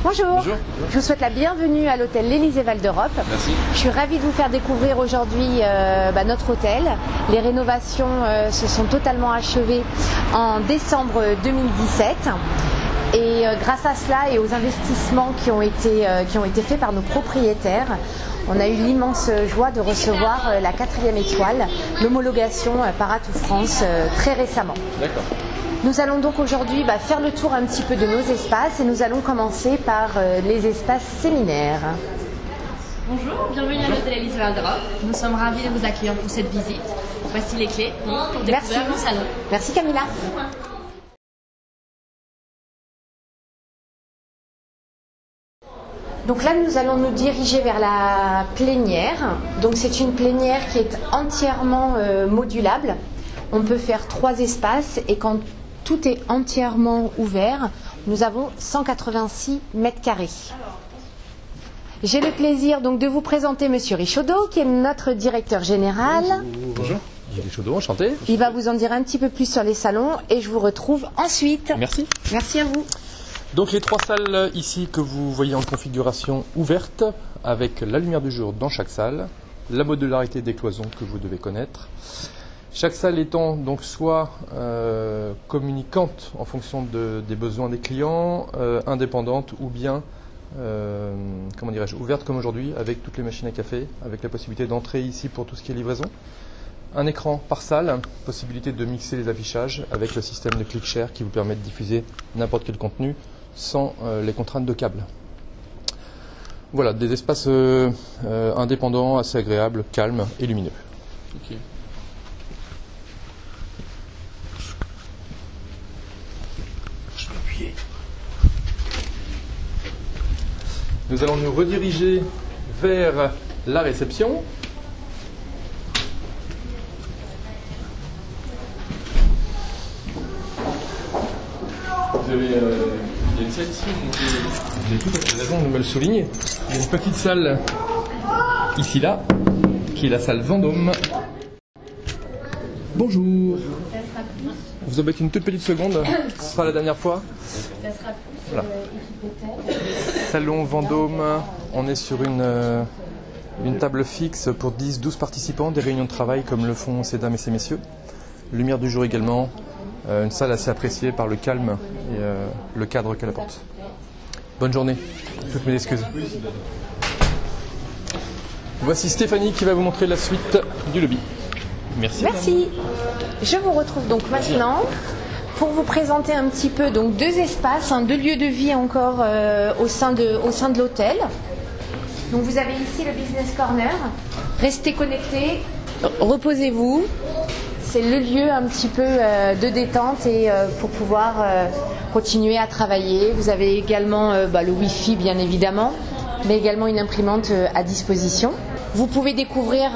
Bonjour. Bonjour. Je vous souhaite la bienvenue à l'hôtel l'Élysée Val d'Europe. Merci. Je suis ravie de vous faire découvrir aujourd'hui notre hôtel. Les rénovations se sont totalement achevées en décembre 2017. Et grâce à cela et aux investissements qui ont été faits par nos propriétaires, on a eu l'immense joie de recevoir la 4e étoile, l'homologation par Atout France très récemment. D'accord. Nous allons donc aujourd'hui faire le tour un petit peu de nos espaces et nous allons commencer par les espaces séminaires. Bonjour, bienvenue à l'hôtel l'Élysée Val d'Europe. Nous sommes ravis de vous accueillir pour cette visite. Voici les clés pour découvrir mon salon. Merci Camilla. Donc là, nous allons nous diriger vers la plénière. Donc c'est une plénière qui est entièrement modulable. On peut faire 3 espaces et quand tout est entièrement ouvert, nous avons 186 mètres carrés. J'ai le plaisir donc de vous présenter Monsieur Richaudot, qui est notre directeur général. Bonjour. Richaudot, enchanté. Il va vous en dire un petit peu plus sur les salons et je vous retrouve ensuite. Merci. Merci à vous. Donc les 3 salles ici que vous voyez en configuration ouverte, avec la lumière du jour dans chaque salle, la modularité des cloisons que vous devez connaître. Chaque salle étant donc soit communicante en fonction des besoins des clients, indépendante ou bien ouverte comme aujourd'hui avec toutes les machines à café, avec la possibilité d'entrer ici pour tout ce qui est livraison. Un écran par salle, possibilité de mixer les affichages avec le système de ClickShare qui vous permet de diffuser n'importe quel contenu sans les contraintes de câble. Voilà, des espaces indépendants, assez agréables, calmes et lumineux. Okay. Nous allons nous rediriger vers la réception. Vous avez, il y a une salle ici, vous avez tout à fait raison de me le souligner. Il y a une petite salle ici là, qui est la salle Vendôme. Bonjour. Vous embêtez une toute petite seconde, ce sera la dernière fois. Voilà. Salon Vendôme, on est sur une table fixe pour 10-12 participants, des réunions de travail comme le font ces dames et ces messieurs. Lumière du jour également, une salle assez appréciée par le calme et le cadre qu'elle apporte. Bonne journée, toutes mes excuses. Voici Stéphanie qui va vous montrer la suite du lobby. Merci. Merci. Je vous retrouve donc maintenant pour vous présenter un petit peu donc 2 espaces, 2 lieux de vie encore au sein de l'hôtel. Donc vous avez ici le Business Corner. Restez connectés, reposez-vous. C'est le lieu un petit peu de détente et pour pouvoir continuer à travailler. Vous avez également le Wi-Fi bien évidemment, mais également une imprimante à disposition. Vous pouvez découvrir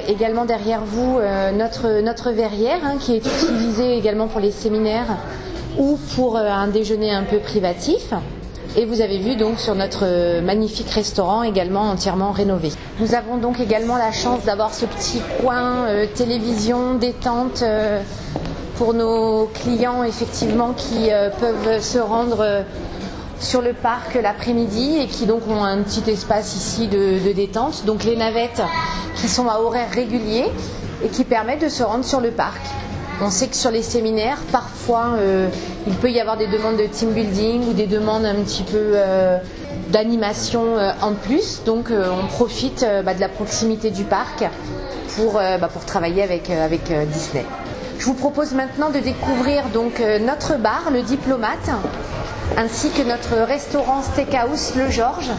également derrière vous notre verrière qui est utilisée également pour les séminaires ou pour un déjeuner un peu privatif. Et vous avez vu donc sur notre magnifique restaurant également entièrement rénové. Nous avons donc également la chance d'avoir ce petit coin télévision, détente pour nos clients effectivement qui peuvent se rendre sur le parc l'après-midi et qui donc ont un petit espace ici de détente. Donc les navettes qui sont à horaires réguliers et qui permettent de se rendre sur le parc. On sait que sur les séminaires, parfois, il peut y avoir des demandes de team building ou des demandes un petit peu d'animation en plus. Donc, on profite de la proximité du parc pour travailler avec Disney. Je vous propose maintenant de découvrir donc notre bar, le Diplomate, ainsi que notre restaurant Steakhouse, le Georges.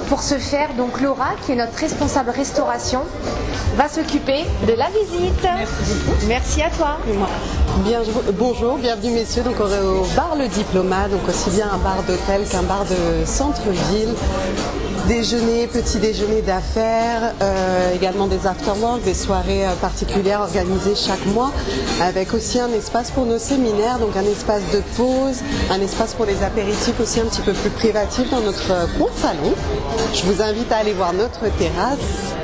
Pour ce faire, donc Laura, qui est notre responsable restauration, va s'occuper de la visite. Merci beaucoup. Merci à toi. Bonjour, bienvenue messieurs. Donc on est au bar Le Diplomate, donc aussi bien un bar d'hôtel qu'un bar de centre-ville. Déjeuner, petit déjeuner d'affaires, également des afterworks, des soirées particulières organisées chaque mois, avec aussi un espace pour nos séminaires, donc un espace de pause, un espace pour les apéritifs aussi un petit peu plus privatif dans notre coin salon. Je vous invite à aller voir notre terrasse.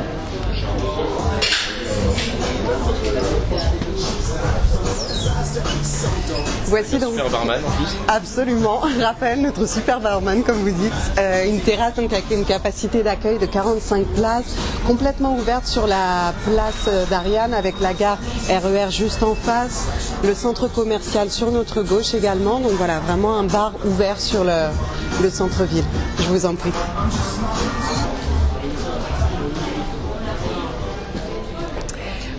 Voici donc super barman en plus. Absolument, Raphaël, notre super barman comme vous dites. Une terrasse donc avec une capacité d'accueil de 45 places, complètement ouverte sur la place d'Ariane avec la gare RER juste en face, le centre commercial sur notre gauche également. Donc voilà, vraiment un bar ouvert sur le centre-ville. Je vous en prie.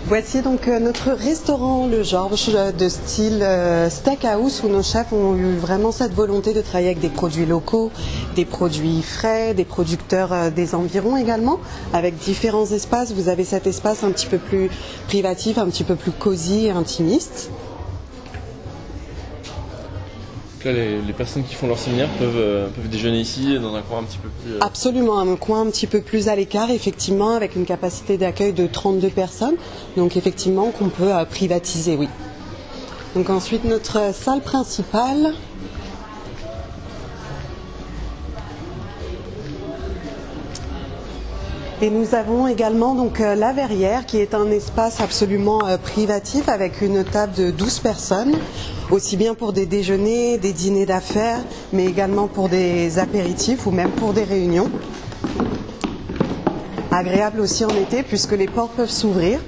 Voici donc notre restaurant Le Georges de style steakhouse où nos chefs ont eu vraiment cette volonté de travailler avec des produits locaux, des produits frais, des producteurs des environs également, avec différents espaces. Vous avez cet espace un petit peu plus privatif, un petit peu plus cosy et intimiste. Là, les personnes qui font leur séminaire peuvent déjeuner ici dans un coin un petit peu plus... Absolument, un coin un petit peu plus à l'écart, effectivement, avec une capacité d'accueil de 32 personnes. Donc effectivement, qu'on peut privatiser, oui. Donc ensuite, notre salle principale. Et nous avons également donc la verrière qui est un espace absolument privatif avec une table de 12 personnes, aussi bien pour des déjeuners, des dîners d'affaires, mais également pour des apéritifs ou même pour des réunions. Agréable aussi en été puisque les portes peuvent s'ouvrir.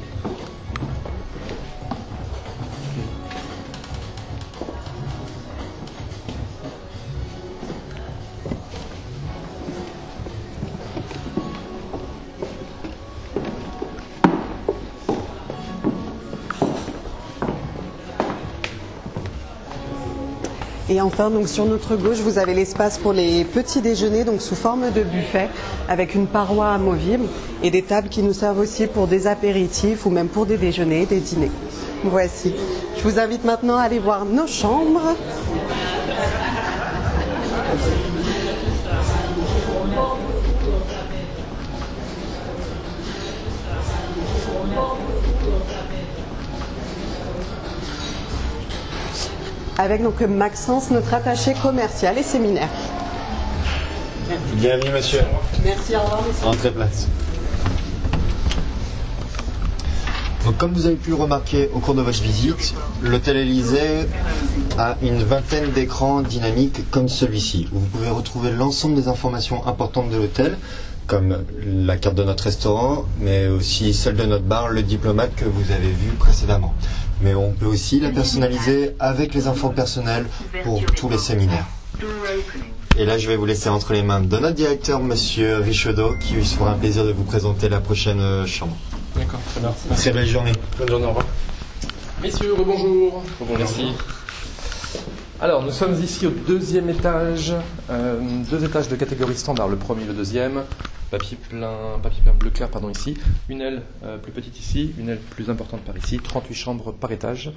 Et enfin, donc sur notre gauche, vous avez l'espace pour les petits déjeuners, donc sous forme de buffet, avec une paroi amovible et des tables qui nous servent aussi pour des apéritifs ou même pour des déjeuners, des dîners. Voici. Je vous invite maintenant à aller voir nos chambres. Avec donc Maxence, notre attaché commercial et séminaire. Bienvenue monsieur. Merci, au revoir monsieur. Entrez place. Donc, comme vous avez pu le remarquer au cours de votre visite, l'hôtel Élysée a une vingtaine d'écrans dynamiques comme celui-ci, où vous pouvez retrouver l'ensemble des informations importantes de l'hôtel, comme la carte de notre restaurant, mais aussi celle de notre bar, le Diplomate que vous avez vu précédemment. Mais on peut aussi la personnaliser avec les infos personnelles pour tous les séminaires. Et là, je vais vous laisser entre les mains de notre directeur, monsieur Richaudot, qui lui fera un plaisir de vous présenter la prochaine chambre. D'accord, très bien. Très belle journée. Bonne journée, au revoir. Messieurs, rebonjour. Merci. Alors, nous sommes ici au deuxième étage, deux étages de catégorie standard, le premier et le deuxième. Papier plein bleu clair, pardon, ici. Une aile plus petite ici, une aile plus importante par ici. 38 chambres par étage,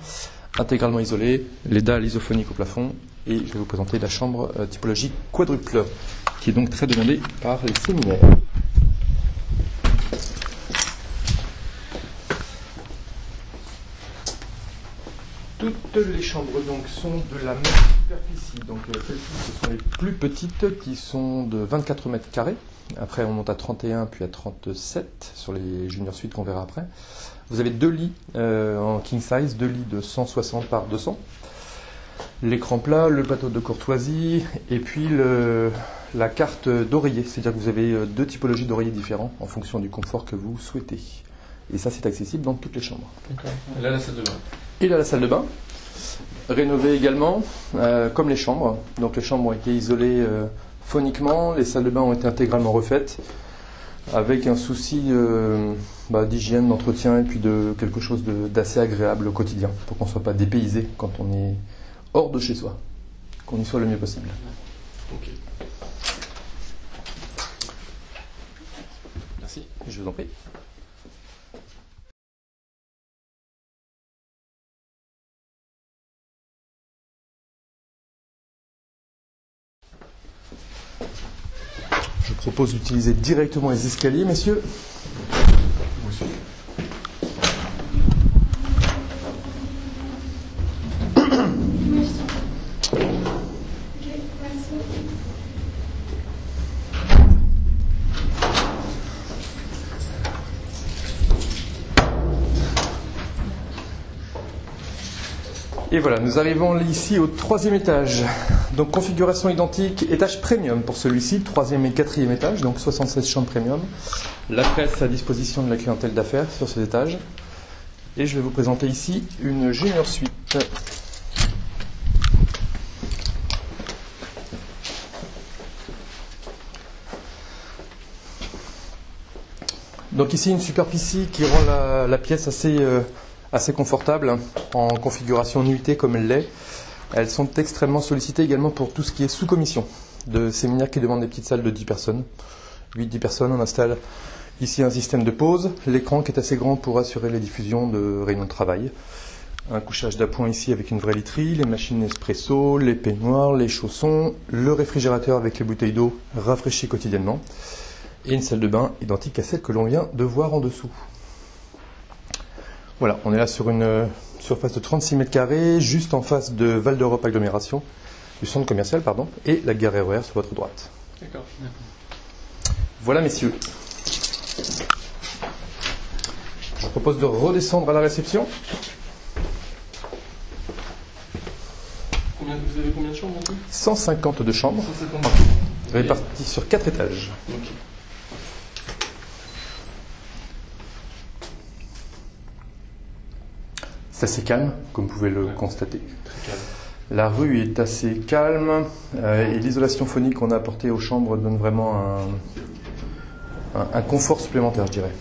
intégralement isolées, les dalles isophoniques au plafond. Et je vais vous présenter la chambre typologie quadruple, qui est donc très demandée par les séminaires. Toutes les chambres donc sont de la même superficie. Donc celles-ci, ce sont les plus petites qui sont de 24 mètres carrés. Après, on monte à 31 puis à 37 sur les junior suites qu'on verra après. Vous avez deux lits en king size, deux lits de 160 par 200. L'écran plat, le plateau de courtoisie et puis la carte d'oreiller. C'est-à-dire que vous avez deux typologies d'oreillers différents en fonction du confort que vous souhaitez. Et ça, c'est accessible dans toutes les chambres. D'accord. Et là, la salle de bain. Et là, la salle de bain, rénovée également, comme les chambres. Donc les chambres ont été isolées phoniquement, les salles de bain ont été intégralement refaites, avec un souci d'hygiène, d'entretien et puis de quelque chose d'assez agréable au quotidien, pour qu'on ne soit pas dépaysé quand on est hors de chez soi, qu'on y soit le mieux possible. Ok. Merci, je vous en prie. Je propose d'utiliser directement les escaliers, messieurs. Et voilà, nous arrivons ici au 3e étage. Donc configuration identique, étage premium pour celui-ci, 3e et 4e étage, donc 76 chambres premium. La presse à disposition de la clientèle d'affaires sur cet étage. Et je vais vous présenter ici une junior suite. Donc ici une superficie qui rend la pièce assez confortable en configuration nuitée comme elle l'est. Elles sont extrêmement sollicitées également pour tout ce qui est sous-commission de séminaires qui demandent des petites salles de 10 personnes. 8-10 personnes, on installe ici un système de pause, l'écran qui est assez grand pour assurer les diffusions de réunions de travail. Un couchage d'appoint ici avec une vraie literie, les machines Nespresso, les peignoirs, les chaussons, le réfrigérateur avec les bouteilles d'eau rafraîchies quotidiennement et une salle de bain identique à celle que l'on vient de voir en dessous. Voilà, on est là sur une surface de 36 mètres carrés, juste en face de Val d'Europe Agglomération, du centre commercial, pardon, et la gare RER sur votre droite. D'accord. Voilà, messieurs. Je vous propose de redescendre à la réception. Vous avez combien de chambres en tout? 152 chambres, 150. réparties sur 4 étages. Ok. C'est assez calme, comme vous pouvez le constater. Très calme. La rue est assez calme et l'isolation phonique qu'on a apportée aux chambres donne vraiment un confort supplémentaire, je dirais.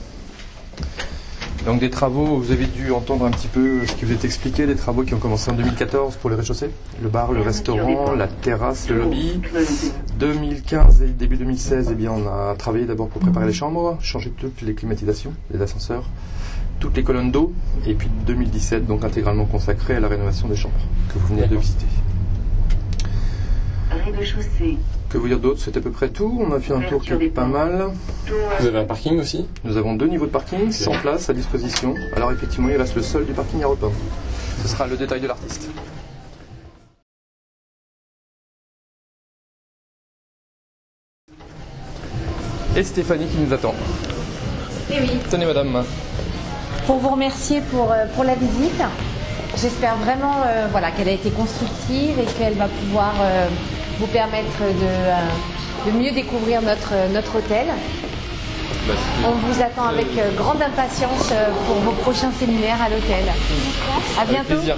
Donc des travaux, vous avez dû entendre un petit peu ce qui vous est expliqué, des travaux qui ont commencé en 2014 pour les rez-de-chaussée, le bar, le restaurant, la terrasse, le lobby. 2015 et début 2016, eh bien, on a travaillé d'abord pour préparer les chambres, changer toutes les climatisations, les ascenseurs, toutes les colonnes d'eau, et puis 2017, donc intégralement consacré à la rénovation des chambres que vous venez de visiter. Rez-de-chaussée. Que vous dire d'autre? C'est à peu près tout. On a fait un tour qui est pas mal. Vous avez un parking aussi? Nous avons 2 niveaux de parking, 100 places à disposition. Alors effectivement, il reste le sol du parking à repeindre. Ce sera le détail de l'artiste. Et Stéphanie qui nous attend. Eh oui. Tenez madame. Pour vous remercier pour la visite. J'espère vraiment qu'elle a été constructive et qu'elle va pouvoir vous permettre de mieux découvrir notre hôtel. On vous attend avec grande impatience pour vos prochains séminaires à l'hôtel. À bientôt. Avec plaisir.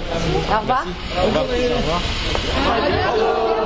Au revoir. Merci. Au revoir. Au revoir.